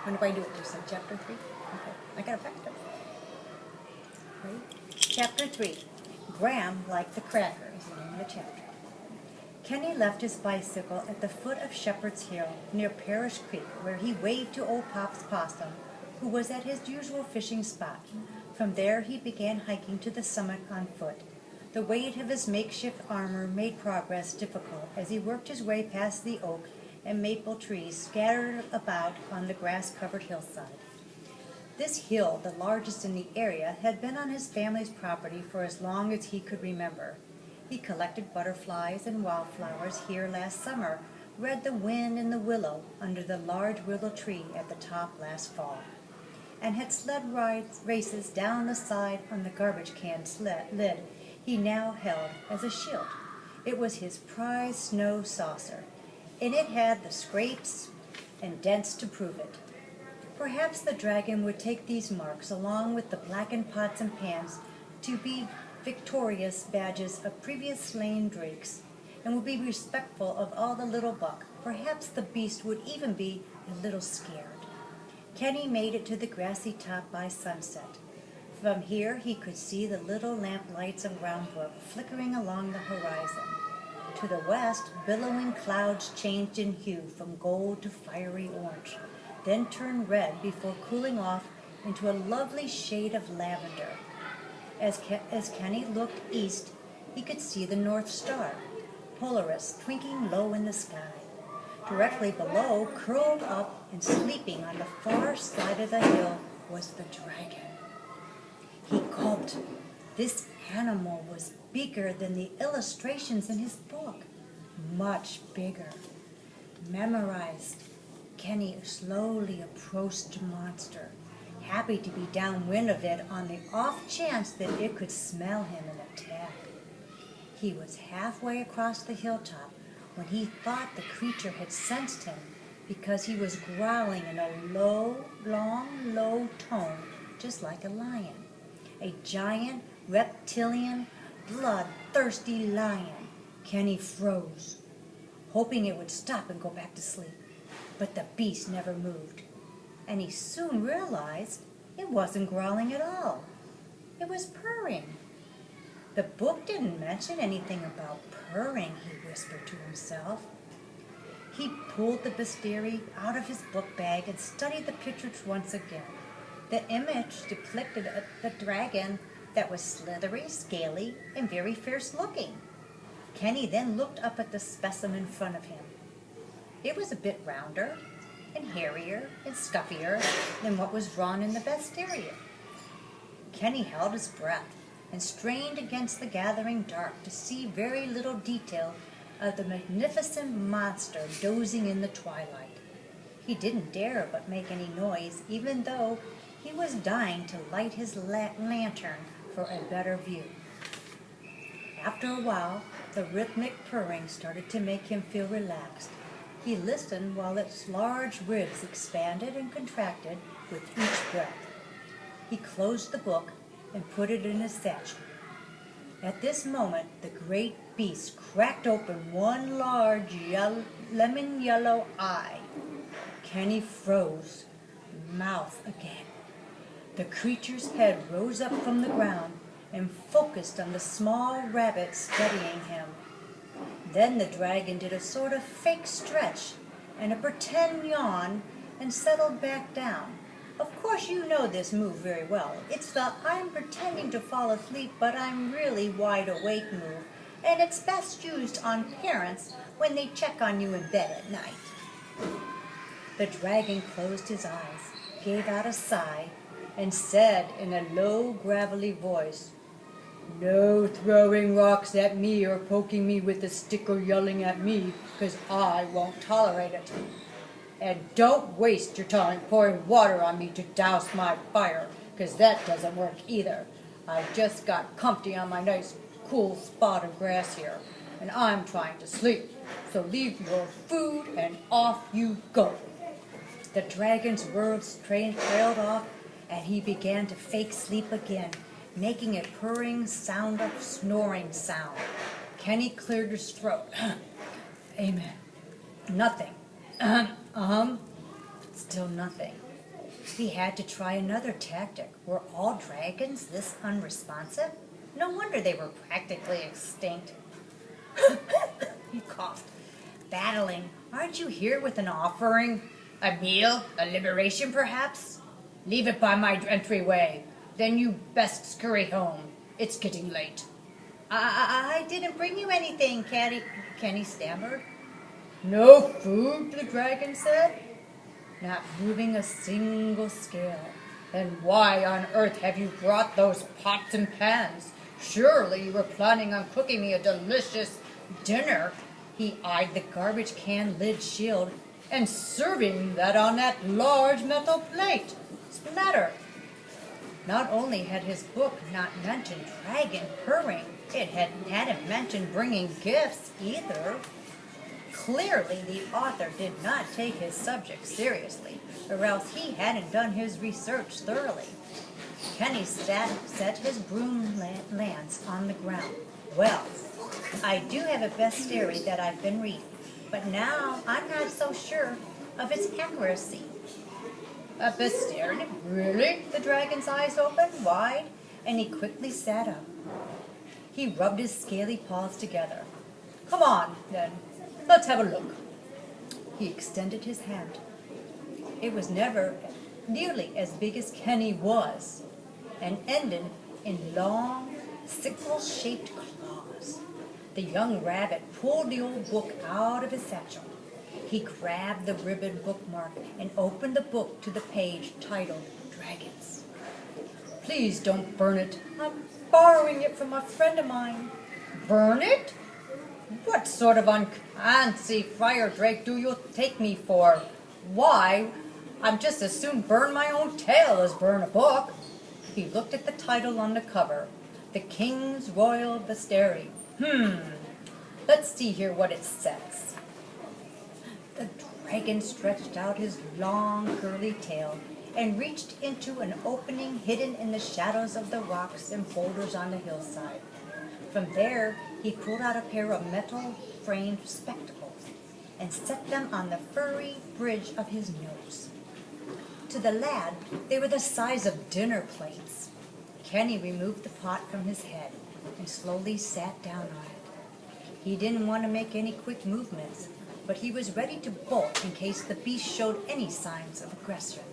When do I do it? You said chapter 3? Okay, I got it back up. Ready? Chapter 3. Grahame liked the cracker is the name of the chapter. Kenny left his bicycle at the foot of Shepherd's Hill near Parish Creek, where he waved to old Pop's possum, who was at his usual fishing spot. From there he began hiking to the summit on foot. The weight of his makeshift armor made progress difficult as he worked his way past the oak and maple trees scattered about on the grass-covered hillside. This hill, the largest in the area, had been on his family's property for as long as he could remember. He collected butterflies and wildflowers here last summer, read the wind in the willow under the large willow tree at the top last fall, and had sled races down the side on the garbage can lid he now held as a shield. It was his prized snow saucer, and it had the scrapes and dents to prove it. Perhaps the dragon would take these marks along with the blackened pots and pans to be victorious badges of previous slain drakes, and would be respectful of all the little buck. Perhaps the beast would even be a little scared. Kenny made it to the grassy top by sunset. From here he could see the little lamplights of Round Brook flickering along the horizon. To the west, billowing clouds changed in hue from gold to fiery orange, then turned red before cooling off into a lovely shade of lavender. As Kenny looked east, he could see the North Star, Polaris, twinkling low in the sky. Directly below, curled up and sleeping on the far side of the hill, was the dragon. He gulped. This animal was bigger than the illustrations in his book. Much bigger. Memorized, Kenny slowly approached the monster, happy to be downwind of it on the off chance that it could smell him and attack. He was halfway across the hilltop when he thought the creature had sensed him because he was growling in a low tone, just like a lion. A giant, reptilian, bloodthirsty lion. Kenny froze, hoping it would stop and go back to sleep. But the beast never moved, and he soon realized it wasn't growling at all. It was purring. The book didn't mention anything about purring, he whispered to himself. He pulled the bestiary out of his book bag and studied the pictures once again. The image depicted the dragon that was slithery, scaly, and very fierce-looking. Kenny then looked up at the specimen in front of him. It was a bit rounder and hairier and scuffier than what was drawn in the bestiary. Kenny held his breath and strained against the gathering dark to see very little detail of the magnificent monster dozing in the twilight. He didn't dare but make any noise, even though he was dying to light his lantern for a better view. After a while, the rhythmic purring started to make him feel relaxed. He listened while its large ribs expanded and contracted with each breath. He closed the book and put it in his satchel. At this moment, the great beast cracked open one large lemon yellow eye. Kenny froze, mouth agape. The creature's head rose up from the ground and focused on the small rabbit studying him. Then the dragon did a sort of fake stretch and a pretend yawn and settled back down. Of course you know this move very well. It's the I'm pretending to fall asleep but I'm really wide awake move, and it's best used on parents when they check on you in bed at night. The dragon closed his eyes, gave out a sigh, and said in a low, gravelly voice, "No throwing rocks at me or poking me with a stick or yelling at me, 'cause I won't tolerate it. And don't waste your time pouring water on me to douse my fire, 'cause that doesn't work either. I just got comfy on my nice cool spot of grass here, and I'm trying to sleep, so leave your food and off you go." The dragon's words trailed off, and he began to fake sleep again, making a purring sound of snoring sound. Kenny cleared his throat. Amen. Nothing. Still nothing. He had to try another tactic. Were all dragons this unresponsive? No wonder they were practically extinct. He coughed. Battling. Aren't you here with an offering? A meal? A liberation, perhaps? Leave it by my entryway. Then you best scurry home. It's getting late. I didn't bring you anything, Kenny stammered. No food, the dragon said. Not moving a single scale. Then why on earth have you brought those pots and pans? Surely you were planning on cooking me a delicious dinner. He eyed the garbage can lid shield and serving that on that large metal plate. Splatter. Not only had his book not mentioned dragon purring, it hadn't mentioned bringing gifts either. Clearly, the author did not take his subject seriously, or else he hadn't done his research thoroughly. Kenny set his broom lance on the ground. Well, I do have a bestiary that I've been reading, but now I'm not so sure of its accuracy. A bestiary? Really? The dragon's eyes opened wide, and he quickly sat up. He rubbed his scaly paws together. Come on, then. Let's have a look. He extended his hand. It was never nearly as big as Kenny was, and ended in long, sickle-shaped claws. The young rabbit pulled the old book out of his satchel. He grabbed the ribbon bookmark and opened the book to the page titled Dragons. Please don't burn it. I'm borrowing it from a friend of mine. Burn it? What sort of unfancy fire drake do you take me for? Why, I'd just as soon burn my own tail as burn a book. He looked at the title on the cover, The King's Royal Bestiary. Let's see here what it says. The dragon stretched out his long, curly tail and reached into an opening hidden in the shadows of the rocks and boulders on the hillside. From there, he pulled out a pair of metal-framed spectacles and set them on the furry bridge of his nose. To the lad, they were the size of dinner plates. Kenny removed the pot from his head and slowly sat down on it. He didn't want to make any quick movements, but he was ready to bolt in case the beast showed any signs of aggression.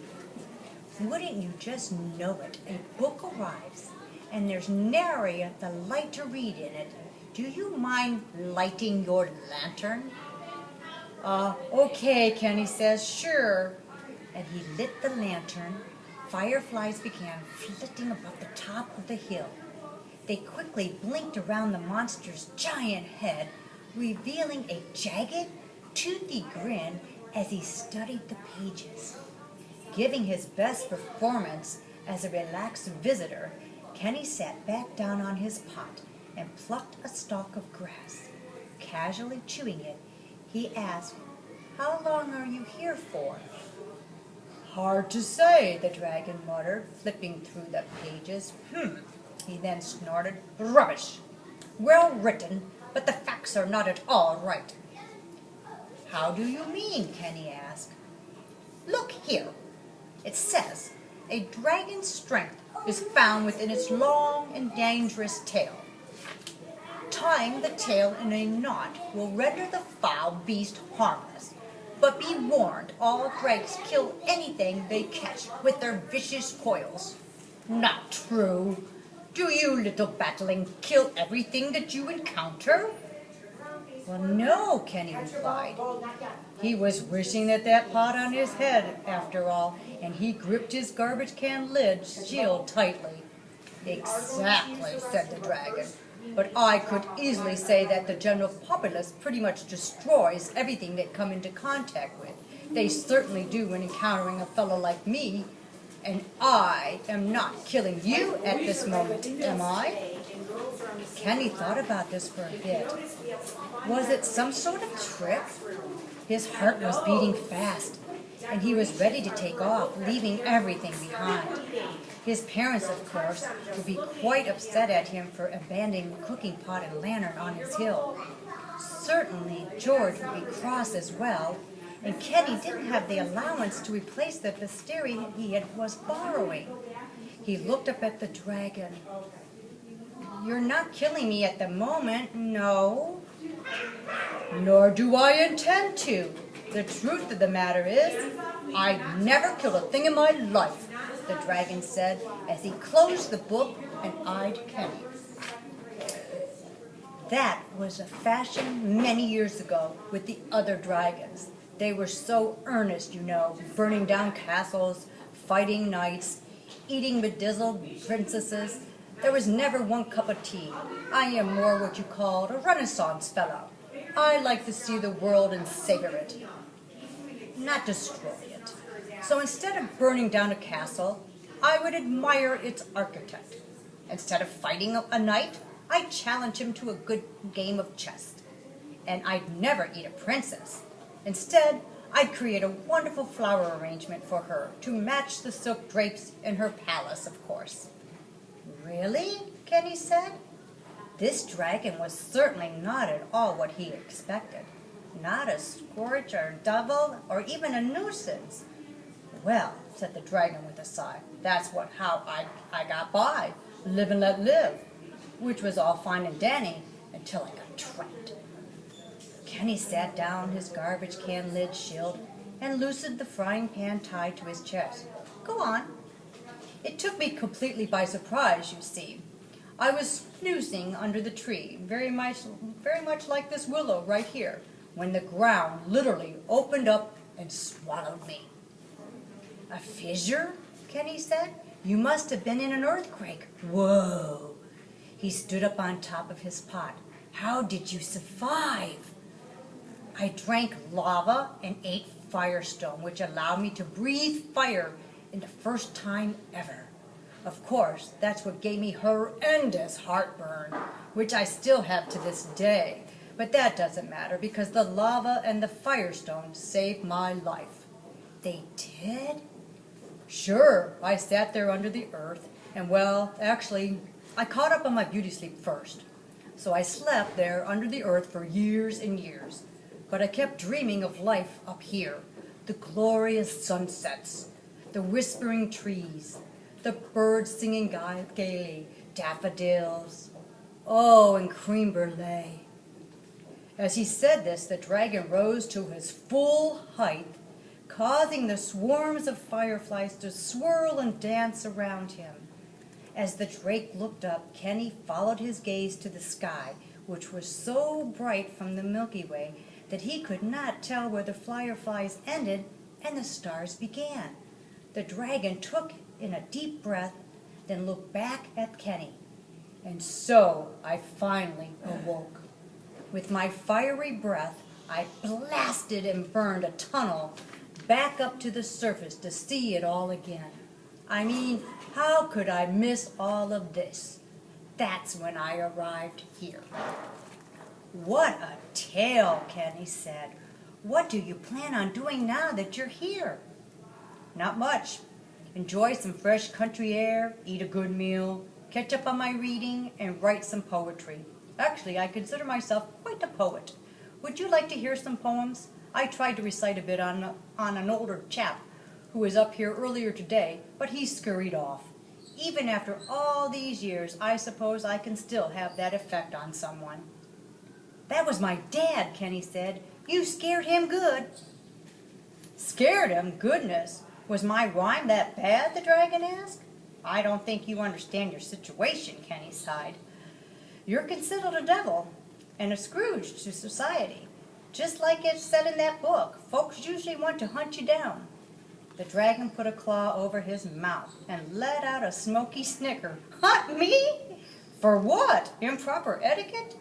Wouldn't you just know it? A book arrives, and there's nary the light to read in it. Do you mind lighting your lantern? Okay, Kenny says, sure. And he lit the lantern. Fireflies began flitting above the top of the hill. They quickly blinked around the monster's giant head, revealing a jagged, toothy grin as he studied the pages. Giving his best performance as a relaxed visitor, Kenny sat back down on his pot and plucked a stalk of grass. Casually chewing it, he asked, "How long are you here for?" "Hard to say," the dragon muttered, flipping through the pages. He then snorted, "Rubbish! Well written, but the facts are not at all right." "How do you mean?" Kenny asked. "Look here. It says, a dragon's strength is found within its long and dangerous tail. Tying the tail in a knot will render the foul beast harmless. But be warned, all drakes kill anything they catch with their vicious coils." "Not true. Do you, little battling, kill everything that you encounter?" "Well, no," Kenny replied. He was wishing that pot on his head, after all, and he gripped his garbage can lid shield tightly. "Exactly," said the dragon. "But I could easily say that the general populace pretty much destroys everything they come into contact with. They certainly do when encountering a fellow like me. And I am not killing you at this moment, am I?" Kenny thought about this for a bit. Was it some sort of trick? His heart was beating fast, and he was ready to take off, leaving everything behind. His parents, of course, would be quite upset at him for abandoning the cooking pot and lantern on his hill. Certainly, George would be cross as well, and Kenny didn't have the allowance to replace the bestiary was borrowing. He looked up at the dragon. "You're not killing me at the moment, no?" "Nor do I intend to. The truth of the matter is, I'd never killed a thing in my life," the dragon said as he closed the book and eyed Kenny. That was a fashion many years ago with the other dragons. They were so earnest, you know, burning down castles, fighting knights, eating bedizzled princesses. There was never one cup of tea. I am more what you called a Renaissance fellow. I like to see the world and savor it, not destroy it. So instead of burning down a castle, I would admire its architect. Instead of fighting a knight, I'd challenge him to a good game of chess. And I'd never eat a princess. Instead, I'd create a wonderful flower arrangement for her to match the silk drapes in her palace, of course. "Really?" Kenny said. This dragon was certainly not at all what he expected. Not a scourge or devil or even a nuisance. "Well," said the dragon with a sigh, "that's how I got by. Live and let live." Which was all fine and dandy until I got trapped. Kenny sat down, his garbage can lid shilled, and loosened the frying pan tied to his chest. "Go on." "It took me completely by surprise, you see. I was snoozing under the tree, very much like this willow right here, when the ground literally opened up and swallowed me." "A fissure?" Kenny said. "You must have been in an earthquake." "Whoa!" He stood up on top of his pot. "How did you survive?" "I drank lava and ate firestone, which allowed me to breathe fire in the first time ever. Of course, that's what gave me horrendous heartburn, which I still have to this day. But that doesn't matter because the lava and the firestone saved my life." "They did?" "Sure. I sat there under the earth, and well, actually, I caught up on my beauty sleep first. So I slept there under the earth for years and years. But I kept dreaming of life up here, the glorious sunsets, the whispering trees, the birds singing gaily, daffodils, oh, and creme brulee." As he said this, the dragon rose to his full height, causing the swarms of fireflies to swirl and dance around him. As the drake looked up, Kenny followed his gaze to the sky, which was so bright from the Milky Way that he could not tell where the fireflies ended and the stars began. The dragon took in a deep breath, then looked back at Kenny. "And so I finally awoke. With my fiery breath, I blasted and burned a tunnel back up to the surface to see it all again. I mean, how could I miss all of this? That's when I arrived here." "What a tale," Kenny said. "What do you plan on doing now that you're here?" "Not much. Enjoy some fresh country air, eat a good meal, catch up on my reading, and write some poetry. Actually, I consider myself quite a poet. Would you like to hear some poems? I tried to recite a bit on an older chap who was up here earlier today, but he scurried off. Even after all these years, I suppose I can still have that effect on someone." "That was my dad," Kenny said. "You scared him good." "Scared him? Goodness. Was my rhyme that bad?" the dragon asked. "I don't think you understand your situation," Kenny sighed. "You're considered a devil and a Scrooge to society. Just like it's said in that book, folks usually want to hunt you down." The dragon put a claw over his mouth and let out a smoky snicker. "Hunt me? For what? Improper etiquette?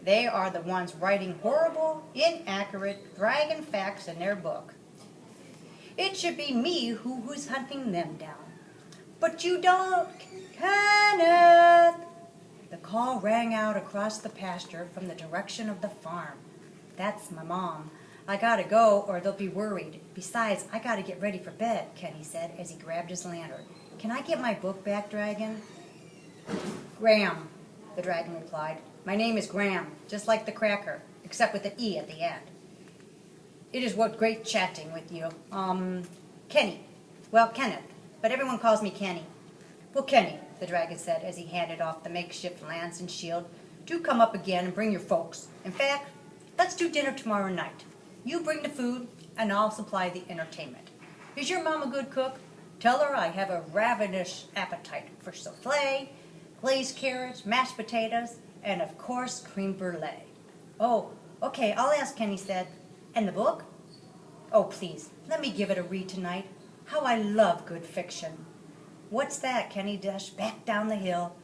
They are the ones writing horrible, inaccurate dragon facts in their book. It should be me who's hunting them down. But you don't, Kenneth!" The call rang out across the pasture from the direction of the farm. "That's my mom. I gotta go or they'll be worried. Besides, I gotta get ready for bed," Kenny said as he grabbed his lantern. "Can I get my book back, dragon?" "Grahame," the dragon replied. "My name is Grahame, just like the cracker, except with an E at the end." It is what great chatting with you. Kenny. Well, Kenneth, but everyone calls me Kenny. Well, Kenny, the dragon said as he handed off the makeshift lance and shield, do come up again and bring your folks. In fact, let's do dinner tomorrow night. You bring the food, and I'll supply the entertainment. Is your mom a good cook? Tell her I have a ravenous appetite for souffle, glazed carrots, mashed potatoes, and of course, creme brulee. Oh, okay, I'll ask, Kenny said. And the book? Oh, please, let me give it a read tonight. How I love good fiction. What's that? Kenny dashed back down the hill.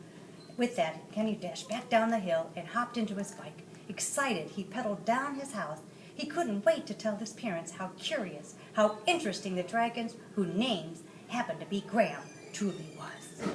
With that, Kenny dashed back down the hill and hopped into his bike. Excited, he pedaled down his house. He couldn't wait to tell his parents how curious, how interesting the dragons, whose names happened to be Grahame, truly was.